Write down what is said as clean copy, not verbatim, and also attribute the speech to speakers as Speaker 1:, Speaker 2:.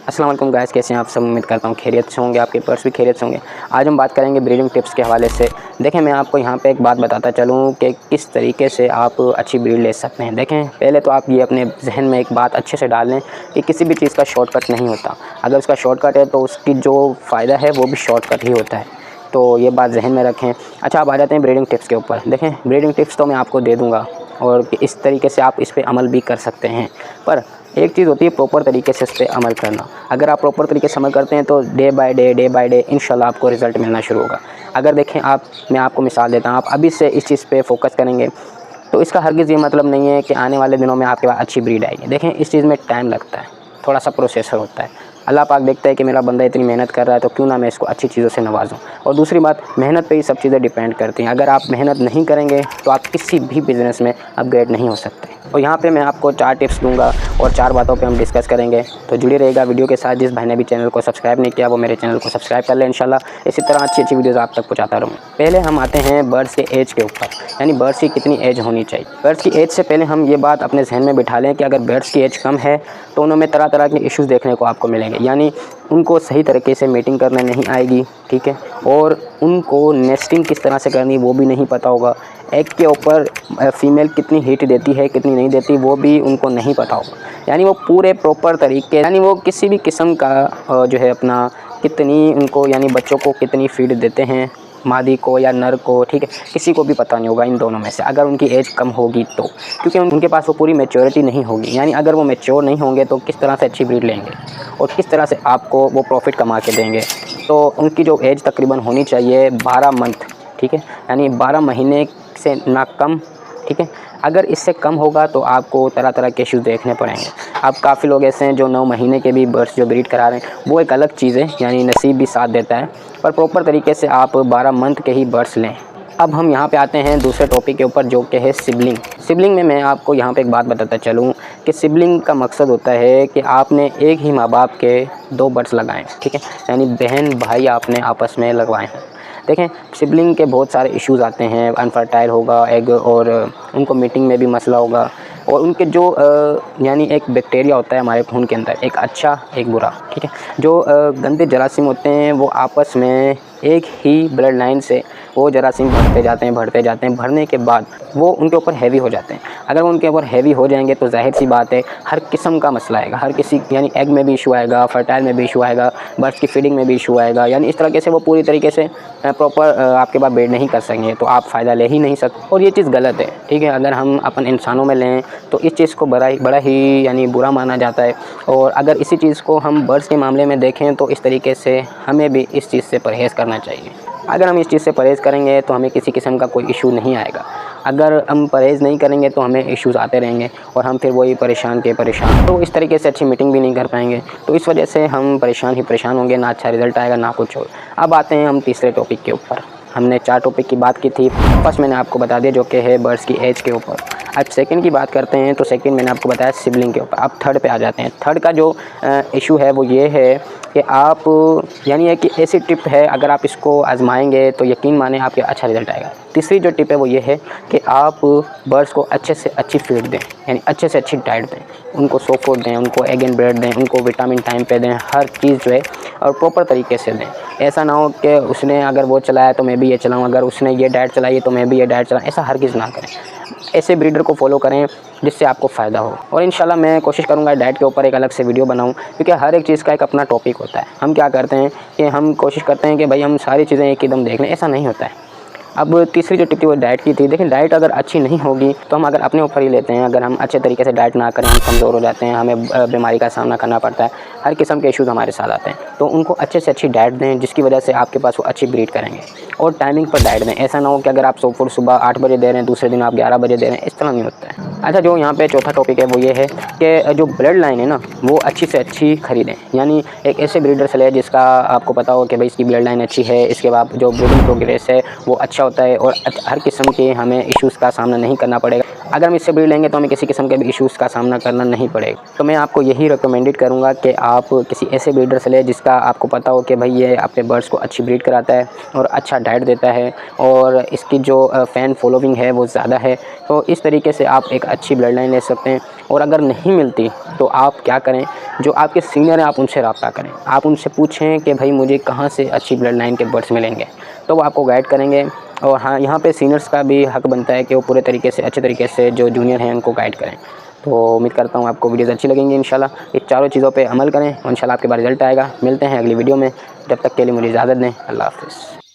Speaker 1: अस्सलाम वालेकुम गाइस, कैसे हैं आप सब। उम्मीद करता हूँ खैरियत से होंगे, आपके पर्स भी खैरियत से होंगे। आज हम बात करेंगे ब्रीडिंग टिप्स के हवाले से। देखें, मैं आपको यहाँ पे एक बात बताता चलूँ कि किस तरीके से आप अच्छी ब्रीड ले सकते हैं। देखें, पहले तो आप ये अपने जहन में एक बात अच्छे से डाल लें कि किसी भी चीज़ का शॉर्टकट नहीं होता। अगर उसका शॉर्टकट है तो उसकी जो फ़ायदा है वो भी शॉर्टकट ही होता है, तो ये बात जहन में रखें। अच्छा, अब आ जाते हैं ब्रीडिंग टिप्स के ऊपर। देखें, ब्रीडिंग टिप्स तो मैं आपको दे दूँगा और इस तरीके से आप इस पर अमल भी कर सकते हैं, पर एक चीज़ होती है प्रॉपर तरीके से इस पर अमल करना। अगर आप प्रॉपर तरीके से अमल करते हैं तो डे बाय डे इंशाल्लाह आपको रिज़ल्ट मिलना शुरू होगा। अगर देखें मैं आपको मिसाल देता हूँ, आप अभी से इस चीज़ पे फोकस करेंगे तो इसका हरगिज़ ये मतलब नहीं है कि आने वाले दिनों में आपके पास अच्छी ब्रीड आएगी। देखें, इस चीज़ में टाइम लगता है, थोड़ा सा प्रोसेसर होता है। अल्लाह पाक देखता है कि मेरा बंदा इतनी मेहनत कर रहा है तो क्यों ना मैं इसको अच्छी चीज़ों से नवाजूँ। और दूसरी बात, मेहनत पे ही सब चीज़ें डिपेंड करती हैं। अगर आप मेहनत नहीं करेंगे तो आप किसी भी बिज़नेस में अपग्रेड नहीं हो सकते। और यहाँ पे मैं आपको 4 टिप्स दूंगा और 4 बातों पे हम डिस्कस करेंगे, तो जुड़े रहेगा वीडियो के साथ। जिस भाई ने भी चैनल को सब्सक्राइब नहीं किया वो मेरे चैनल को सब्सक्राइब कर ले। इंशाल्लाह इसी तरह अच्छी वीडियोज़ आप तक पहुँचाता रहूँ। पहले हम आते हैं बर्ड्स के एज के ऊपर, यानी बर्ड्स की कितनी एज होनी चाहिए। बर्ड्स की एज से पहले हम ये बात अपने जहन में बिठा लें कि अगर बर्ड्स की एज कम है तो उनमें तरह तरह के इश्यूज़ देखने को आपको मिलेंगे, यानी उनको सही तरीके से मीटिंग करने नहीं आएगी, ठीक है, और उनको नेस्टिंग किस तरह से करनी वो भी नहीं पता होगा। एग के ऊपर फ़ीमेल कितनी हीट देती है कितनी नहीं देती वो भी उनको नहीं पता होगा, यानी वो पूरे प्रॉपर तरीके, यानी वो किसी भी किस्म का जो है अपना कितनी उनको, यानी बच्चों को कितनी फीड देते हैं, मादी को या नर को, ठीक है, किसी को भी पता नहीं होगा इन दोनों में से, अगर उनकी एज कम होगी तो, क्योंकि उनके पास वो पूरी मैच्योरिटी नहीं होगी। यानी अगर वो मैच्योर नहीं होंगे तो किस तरह से अच्छी ब्रीड लेंगे और किस तरह से आपको वो प्रॉफिट कमा के देंगे। तो उनकी जो एज तकरीबन होनी चाहिए 12 मंथ, ठीक है, यानी 12 महीने से ना कम, ठीक है। अगर इससे कम होगा तो आपको तरह तरह के इश्यूज़ देखने पड़ेंगे। अब काफ़ी लोग ऐसे हैं जो 9 महीने के भी बर्ड्स जो ब्रीड करा रहे हैं, वो एक अलग चीज़ है, यानी नसीब भी साथ देता है, पर प्रॉपर तरीके से आप 12 मंथ के ही बर्ड्स लें। अब हम यहाँ पे आते हैं दूसरे टॉपिक के ऊपर, जो कि है सिबलिंग। सिबलिंग में मैं आपको यहाँ पे एक बात बताता चलूँ कि सिबलिंग का मकसद होता है कि आपने एक ही माँ बाप के 2 बर्ड्स लगाएं, ठीक है, यानी बहन भाई आपने आपस में लगवाए हैं। देखें, सिबलिंग के बहुत सारे इश्यूज़ आते हैं, अनफर्टाइल होगा एग, और उनको मीटिंग में भी मसला होगा, और उनके जो यानी एक बैक्टीरिया होता है हमारे खून के अंदर, एक अच्छा एक बुरा, ठीक है, जो गंदे जरासीम होते हैं वो आपस में एक ही ब्लड लाइन से वो जरासीम बढ़ते जाते हैं, भरने के बाद वो उनके ऊपर हैवी हो जाते हैं। अगर वो उनके ऊपर हैवी हो जाएंगे तो जाहिर सी बात है हर किस्म का मसला आएगा, हर किसी, यानी एग में भी इशू आएगा, फर्टाइल में भी इशू आएगा, बर्ड्स की फीडिंग में भी इशू आएगा, यानी इस तरीके से वो पूरी तरीके से प्रॉपर आपके पास ब्रीड नहीं कर सकेंगे, तो आप फ़ायदा ले ही नहीं सकते। और ये चीज़ गलत है, ठीक है। अगर हम अपन इंसानों में लें तो इस चीज़ को बड़ा ही यानी बुरा माना जाता है, और अगर इसी चीज़ को हम बर्ड्स के मामले में देखें तो इस तरीके से हमें भी इस चीज़ से परहेज़ करना चाहिए। अगर हम इस चीज़ से परहेज़ करेंगे तो हमें किसी किस्म का कोई इशू नहीं आएगा। अगर हम परहेज़ नहीं करेंगे तो हमें इश्यूज़ आते रहेंगे और हम फिर वही परेशान के परेशान, तो इस तरीके से अच्छी मीटिंग भी नहीं कर पाएंगे, तो इस वजह से हम परेशान ही परेशान होंगे, ना अच्छा रिज़ल्ट आएगा ना कुछ और। अब आते हैं हम तीसरे टॉपिक के ऊपर। हमने 4 टॉपिक की बात की थी, फर्स्ट मैंने आपको बता दिया जो कि है बर्ड्स की एज के ऊपर। अब सेकंड की बात करते हैं, तो सेकंड मैंने आपको बताया सिबलिंग के ऊपर। अब थर्ड पे आ जाते हैं। थर्ड का जो इशू है वो ये है कि आप, यानी एक ऐसी टिप है, अगर आप इसको आजमाएंगे तो यकीन माने आपके अच्छा रिज़ल्ट आएगा। तीसरी जो टिप है वो ये है कि आप बर्ड्स को अच्छे से अच्छी फीड दें, यानी अच्छे से अच्छी डाइट दें, उनको सो फूड दें, उनको एग एंड ब्रेड दें, उनको विटामिन टाइम पे दें, हर चीज़ जो है और प्रॉपर तरीके से दें। ऐसा ना हो कि उसने अगर वो चलाया तो मैं भी ये चलाऊँ, अगर उसने ये डाइट चलाई है तो मैं भी ये डाइट चलाऊँ, ऐसा हरगिज़ ना करें। ऐसे ब्रीडर को फॉलो करें जिससे आपको फ़ायदा हो। और इंशाल्लाह मैं कोशिश करूँगा डाइट के ऊपर एक अलग से वीडियो बनाऊँ, क्योंकि हर एक चीज़ का एक अपना टॉपिक होता है। हम क्या करते हैं कि हम कोशिश करते हैं कि भाई हम सारी चीज़ें एक ही दम देख लें, ऐसा नहीं होता है। अब तीसरी जो टिप थी वो डाइट की थी। देखिए, डाइट अगर अच्छी नहीं होगी तो हम अगर अपने ऊपर ही लेते हैं, अगर हम अच्छे तरीके से डाइट ना करें हम कमज़ोर हो जाते हैं, हमें बीमारी का सामना करना पड़ता है, हर किस्म के इश्यूज़ हमारे साथ आते हैं। तो उनको अच्छे से अच्छी डाइट दें जिसकी वजह से आपके पास वो अच्छी ब्रीड करेंगे, और टाइमिंग पर डाइट दें। ऐसा ना हो कि अगर आप सुबह 8 बजे दे रहे हैं दूसरे दिन आप 11 बजे दे रहे हैं, इस तरह नहीं होता है। अच्छा, जो यहाँ पे चौथा टॉपिक है वो ये है कि जो ब्लड लाइन है ना वो अच्छी से अच्छी ख़रीदें, यानी एक ऐसे ब्रीडर से लें जिसका आपको पता हो कि भाई इसकी ब्लड लाइन अच्छी है, इसके बाद जो ब्रीडिंग प्रोग्रेस है वो अच्छा होता है, और हर किस्म के हमें इश्यूज़ का सामना नहीं करना पड़ेगा। अगर हम इससे ब्रीड लेंगे तो हमें किसी किस्म के भी इश्यूज़ का सामना करना नहीं पड़ेगा। तो मैं आपको यही रिकमेंडेड करूँगा कि आप किसी ऐसे ब्रीडर से लें जिसका आपको पता हो कि भाई ये अपने बर्ड्स को अच्छी ब्रीड कराता है और अच्छा डाइट देता है, और इसकी जो फ़ैन फॉलोइंग है वो ज़्यादा है। तो इस तरीके से आप एक अच्छी ब्लड लाइन ले सकते हैं। और अगर नहीं मिलती तो आप क्या करें जो आपके सीनियर हैं आप उनसे रब्ता करें, आप उनसे पूछें कि भाई मुझे कहाँ से अच्छी ब्लड लाइन के बर्ड्स मिलेंगे, तो वो आपको गाइड करेंगे। और हाँ, यहाँ पे सीनियर्स का भी हक बनता है कि वो पूरे तरीके से अच्छे तरीके से जो जूनियर हैं उनको गाइड करें। तो उम्मीद करता हूँ आपको वीडियोज़ अच्छी लगेंगी इंशाल्लाह। ये चारों चीज़ों पे अमल करें और इंशाल्लाह आपके पास रिज़ल्ट आएगा। मिलते हैं अगली वीडियो में, जब तक के लिए मुझे इजाज़त दें। अल्लाह हाफ़िज़।